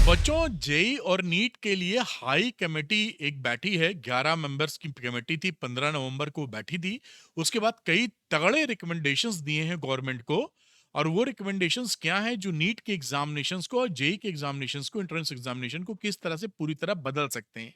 तो बच्चों, जेई और नीट के लिए हाई कमेटी एक बैठी है। 11 मेंबर्स की कमेटी थी, 15 नवंबर को बैठी थी। उसके बाद कई तगड़े रिकमेंडेशंस दिए हैं गवर्नमेंट को। और वो रिकमेंडेशंस क्या हैं जो नीट के एग्जामिनेशंस को और जेई के एग्जामिनेशंस को, एंट्रेंस एग्जामिनेशन को किस तरह से पूरी तरह बदल सकते हैं।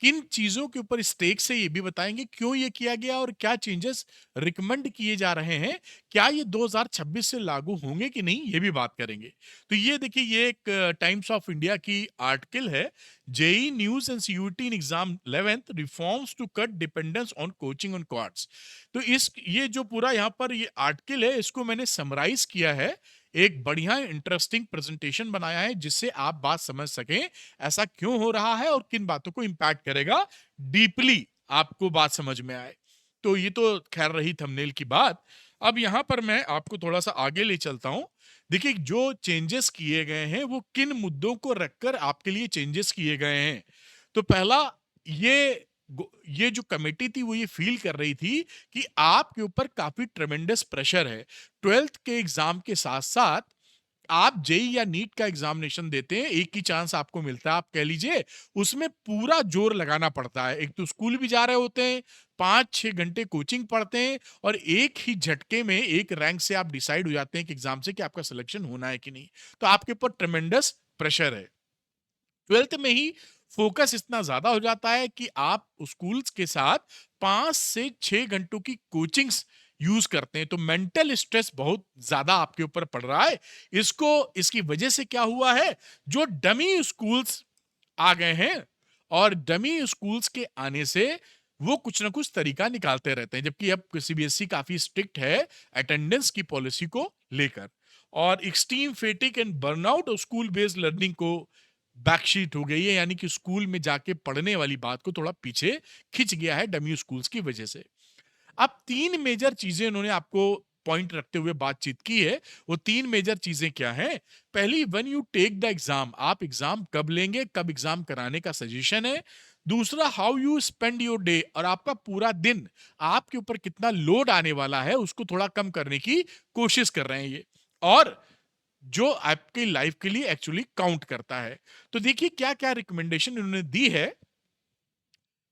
किन चीजों के ऊपर स्टेक्स है ये भी बताएंगे, क्यों ये किया गया और क्या चेंजेस रिकमेंड किए जा रहे हैं। क्या ये 2026 से लागू होंगे कि नहीं, ये भी बात करेंगे। तो ये देखिए, ये एक टाइम्स ऑफ इंडिया की आर्टिकल है। JEE news and CUET in exam 11th reforms to cut dependence on coaching on quarts. तो इस ये जो पूरा यहाँ पर ये आर्टिकल है, इसको मैंने समराइज किया है। एक बढ़िया इंटरेस्टिंग प्रेजेंटेशन बनाया है जिससे आप बात समझ सकें ऐसा क्यों हो रहा है और किन बातों को इंपैक्ट करेगा, डीपली आपको बात समझ में आए। तो ये तो खैर रही थंबनेल की बात। अब यहां पर मैं आपको थोड़ा सा आगे ले चलता हूं। देखिए, जो चेंजेस किए गए हैं वो किन मुद्दों को रखकर आपके लिए चेंजेस किए गए हैं। तो पहला, ये ये जो कमेटी थी वो ये फील कर रही थी कि आपके ऊपर काफी ट्रेमेंडस प्रेशर है। 12th के एग्जाम के साथ साथ आप जेई या नीट का एग्जामिनेशन देते हैं, एक ही चांस आपको मिलता है, आप कह लीजिए। उसमें पूरा जोर लगाना पड़ता है। एक तो स्कूल भी जा रहे होते हैं, 5-6 घंटे कोचिंग पढ़ते हैं, और एक ही झटके में एक रैंक से आप डिसाइड हो जाते हैं कि एग्जाम से कि आपका सिलेक्शन होना है कि नहीं। तो आपके ऊपर ट्रेमेंडस प्रेशर है। 12th में ही फोकस इतना ज्यादा हो जाता है कि आप स्कूल्स के साथ 5 से 6 घंटों की कोचिंग्स यूज करते हैं। तो मेंटल स्ट्रेस बहुत ज्यादा आपके ऊपर पड़ रहा है। इसको इसकी वजह से क्या हुआ है, जो डमी स्कूल्स आ गए हैं, और डमी स्कूल्स के आने से वो कुछ ना कुछ तरीका निकालते रहते हैं। जबकि अब सीबीएसई काफी स्ट्रिक्ट है अटेंडेंस की पॉलिसी को लेकर। और extreme फेटिक and burnout school based learning को बैकशीट हो गई है, यानी कि स्कूल में जाके पढ़ने वाली बात को थोड़ा पीछे खिंच गया है डमी स्कूल्स की वजह से। अब 3 मेजर चीजें उन्होंने आपको पॉइंट रखते हुए बातचीत की है। वो 3 मेजर चीजें क्या हैं? पहली, when you take the exam, आप एग्जाम कब लेंगे, कब एग्जाम कराने का सजेशन है। दूसरा, how you spend your day, और आपका पूरा दिन आपके ऊपर कितना लोड आने वाला है उसको थोड़ा कम करने की कोशिश कर रहे हैं ये। और जो आपकी लाइफ के लिए एक्चुअली काउंट करता है। तो देखिए क्या क्या रिकमेंडेशन इन्होंने दी है।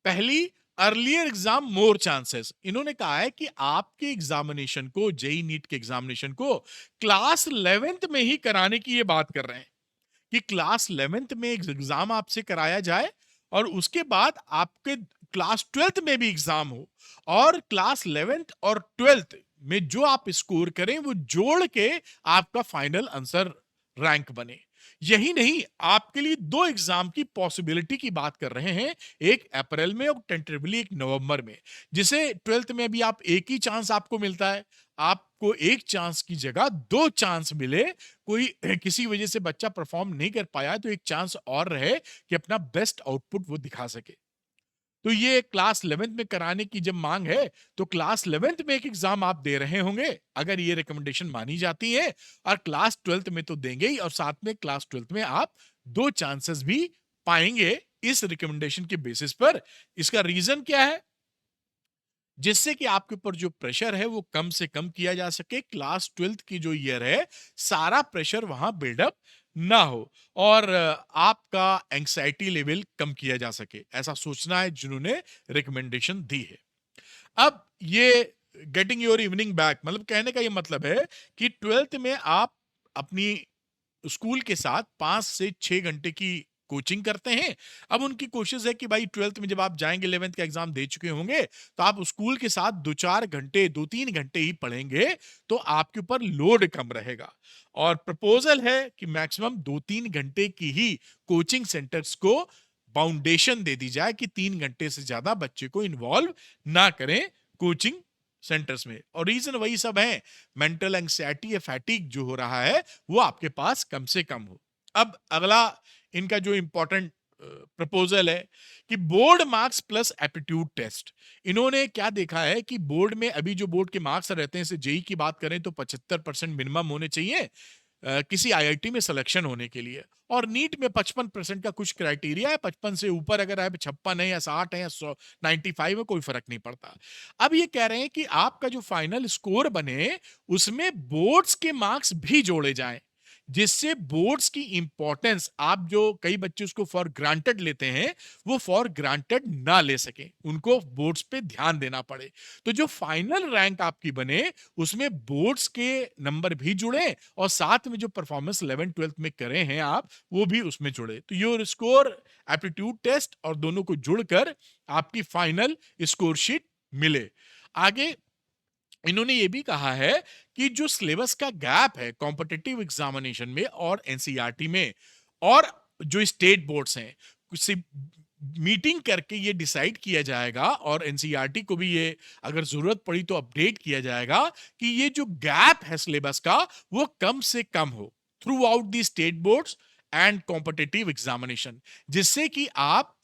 पहली, अर्लियर एग्जाम मोर चांसेस। इन्होंने कहा है कि आपके एग्जामिनेशन को, जेई नीट के एग्जामिनेशन को क्लास 11th में ही कराने की ये बात कर रहे हैं कि क्लास 11th में एग्जाम आपसे कराया जाए, और उसके बाद आपके क्लास 12th में भी एग्जाम हो, और क्लास 11th और 12th में जो आप स्कोर करें वो जोड़ के आपका फाइनल आंसर रैंक बने। यही नहीं, आपके लिए 2 एग्जाम की पॉसिबिलिटी की बात कर रहे हैं, एक अप्रैल में और टेंटेटिवली एक नवंबर में। जिसे 12th में भी आप एक ही चांस आपको मिलता है, आपको एक चांस की जगह 2 चांस मिले। कोई किसी वजह से बच्चा परफॉर्म नहीं कर पाया तो एक चांस और रहे कि अपना बेस्ट आउटपुट वो दिखा सके। तो ये क्लास 11th में कराने की जब मांग है, तो क्लास 11th में एक एग्जाम आप दे रहे होंगे अगर ये रिकमेंडेशन मानी जाती है, और क्लास 12th में तो देंगे ही, और साथ में क्लास 12th में आप 2 चांसेस भी पाएंगे इस रिकमेंडेशन के बेसिस पर। इसका रीजन क्या है? जिससे कि आपके ऊपर जो प्रेशर है वो कम से कम किया जा सके, क्लास 12th की जो ईयर है सारा प्रेशर वहां बिल्डअप ना हो, और आपका एंग्जाइटी लेवल कम किया जा सके, ऐसा सोचना है जिन्होंने रिकमेंडेशन दी है। अब ये गेटिंग योर इवनिंग बैक, मतलब कहने का ये मतलब है कि 12th में आप अपनी स्कूल के साथ 5 से 6 घंटे की कोचिंग करते हैं। अब उनकी कोशिश है कि भाई 12th में जब आप जाएंगे, 11th का एग्जाम दे चुके होंगे, तो आप स्कूल के साथ 2-4 घंटे, 2-3 घंटे ही पढ़ेंगे, तो आपके ऊपर लोड कम रहेगा। और प्रपोजल है कि मैक्सिमम 2-3 घंटे की ही कोचिंग सेंटर्स को बाउंडेशन दे दी जाए, कि 3 घंटे से ज्यादा बच्चे को इन्वॉल्व ना करें कोचिंग सेंटर्स में। और रीजन वही सब है, मेंटल एंग्जाइटी या फैटिक जो हो रहा है वो आपके पास कम से कम हो। अब अगला इनका जो इंपॉर्टेंट प्रपोजल है कि board marks plus aptitude test. इन्होंने क्या देखा है कि बोर्ड में अभी जो बोर्ड के मार्क्स रहते हैं, जैसे जेई की बात करें तो 75% मिनिमम होने चाहिए किसी आईआईटी में सिलेक्शन होने के लिए, और नीट में 55% का कुछ क्राइटेरिया है। 55 से ऊपर अगर है, 56 है या 60 है या 95 है, कोई फर्क नहीं पड़ता। अब ये कह रहे हैं कि आपका जो फाइनल स्कोर बने उसमें बोर्ड्स के मार्क्स भी जोड़े जाएं, जिससे बोर्ड्स की इंपॉर्टेंस, आप जो कई बच्चे उसको फॉर ग्रांटेड लेते हैं, वो फॉर ग्रांटेड ना ले सकें, उनको बोर्ड्स पे ध्यान देना पड़े। तो जो फाइनल रैंक आपकी बने उसमें बोर्ड्स के नंबर भी जुड़े और साथ में जो परफॉर्मेंस 11 12th में करे हैं आप, वो भी उसमें जुड़े। तो योर स्कोर, एप्टीट्यूड टेस्ट और दोनों को जुड़कर आपकी फाइनल स्कोर शीट मिले। आगे इन्होंने ये भी कहा है कि जो सिलेबस का गैप है कॉम्पिटिटिव एग्जामिनेशन में और एनसीईआरटी में, और जो स्टेट बोर्ड्स हैं, उसे मीटिंग करके ये डिसाइड किया जाएगा और एनसीईआरटी को भी ये अगर जरूरत पड़ी तो अपडेट किया जाएगा कि ये जो गैप है सिलेबस का वो कम से कम हो through out the state boards and competitive examination, जिससे कि आप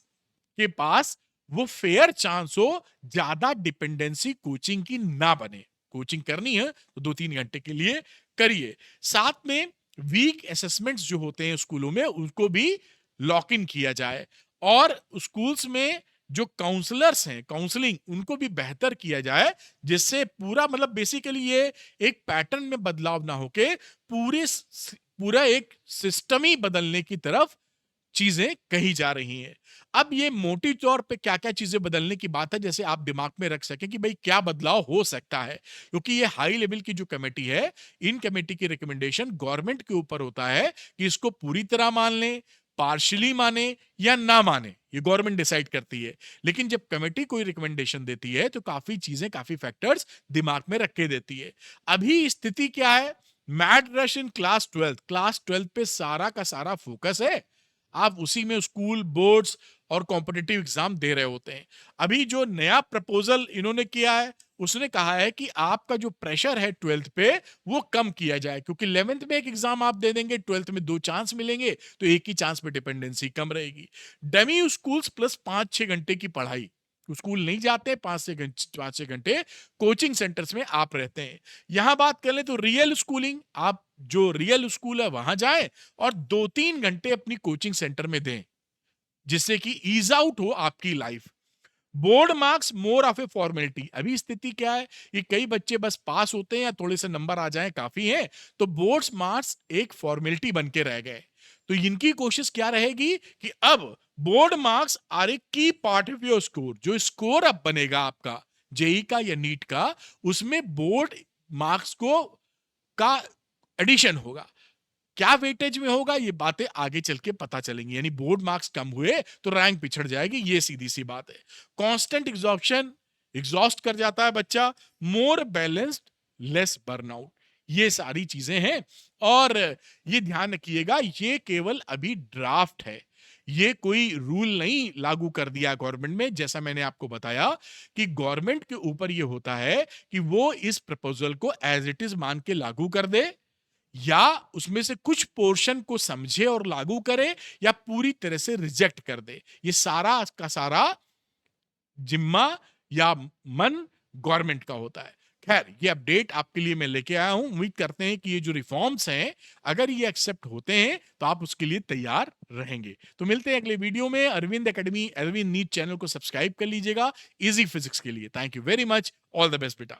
के पास वो फेयर चांस हो, ज्यादा डिपेंडेंसी कोचिंग की ना बने। कोचिंग करनी है तो 2-3 घंटे के लिए करिए। साथ में वीक असेसमेंट्स जो होते हैं स्कूलों में उनको भी लॉक इन किया जाए, और स्कूल्स में जो काउंसलर्स हैं, काउंसलिंग उनको भी बेहतर किया जाए, जिससे पूरा मतलब बेसिकली ये एक पैटर्न में बदलाव ना होके पूरा एक सिस्टम ही बदलने की तरफ चीजें कही जा रही हैं। अब ये मोटी तौर पे क्या-क्या चीजें बदलने की बात है, जैसे आप दिमाग में रख सकें कि भाई क्या बदलाव हो सकता है, क्योंकि ये हाई लेवल की जो कमेटी है, इन कमेटी की रिकमेंडेशन गवर्नमेंट के ऊपर होता है कि इसको पूरी तरह मान लें, पार्शियली माने या ना माने, ये गवर्नमेंट डिसाइड करती है। लेकिन जब कमेटी कोई रिकमेंडेशन देती है तो काफी चीजें, काफी फैक्टर्स दिमाग में रख के देती है। अभी स्थिति क्या है? मैड रश इन क्लास 12 पे सारा का सारा फोकस है, आप उसी में स्कूल बोर्ड्स और कॉम्पिटिटिव एग्जाम दे रहे होते हैं। अभी जो नया प्रपोजल इन्होंने किया है उसने कहा है कि आपका जो प्रेशर है 12th पे वो कम किया जाए, क्योंकि 11th में एक एग्जाम आप दे देंगे, 12th में 2 चांस मिलेंगे, तो एक ही चांस पे डिपेंडेंसी कम रहेगी। डेमी स्कूल्स प्लस 5-6 घंटे की पढ़ाई, स्कूल नहीं जाते, 5 से 6 घंटे कोचिंग सेंटर्स में आप रहते हैं। यहां बात कर ले तो रियल स्कूलिंग, आप जो रियल स्कूल है वहां जाएं और 2-3 घंटे अपनी कोचिंग सेंटर में दें, जिससे कि ईज आउट हो आपकी life. Board marks more of A formality. अभी स्थिति क्या है कि कई बच्चे बस पास होते हैं या थोड़े से नंबर आ जाएं काफी है, तो बोर्ड मार्क्स एक फॉर्मेलिटी बन के रह गए। तो इनकी कोशिश क्या रहेगी कि अब बोर्ड मार्क्स आर ए की पार्ट ऑफ योर स्कोर। जो स्कोर अब बनेगा आपका जेई का या नीट का, उसमें बोर्ड मार्क्स को का एडिशन होगा। क्या वेटेज में होगा ये बातें आगे चल के पता चलेंगी, यानी बोर्ड मार्क्स कम हुए तो रैंक पिछड़ जाएगी, ये सीधी सी बात है। कांस्टेंट एग्जॉस्शन, एग्जॉस्ट कर जाता है बच्चा। मोर बैलेंस्ड, लेस बर्नआउट, ये सारी चीजें हैं। और ये ध्यान रखिएगा ये केवल अभी ड्राफ्ट है, ये कोई रूल नहीं लागू कर दिया गवर्नमेंट में। जैसा मैंने आपको बताया कि गवर्नमेंट के ऊपर ये होता है कि वो इस प्रपोजल को एज इट इज मान के लागू कर दे, या उसमें से कुछ पोर्शन को समझे और लागू करे, या पूरी तरह से रिजेक्ट कर दे। ये सारा का सारा जिम्मा या मन गवर्नमेंट का होता है। खैर, ये अपडेट आपके लिए मैं लेके आया हूं। उम्मीद करते हैं कि ये जो रिफॉर्म्स हैं अगर ये एक्सेप्ट होते हैं तो आप उसके लिए तैयार रहेंगे। तो मिलते हैं अगले वीडियो में। Arvind academy, Arvind NEET channel को सब्सक्राइब कर लीजिएगा इजी फिजिक्स के लिए। Thank you very much, all the best बेटा।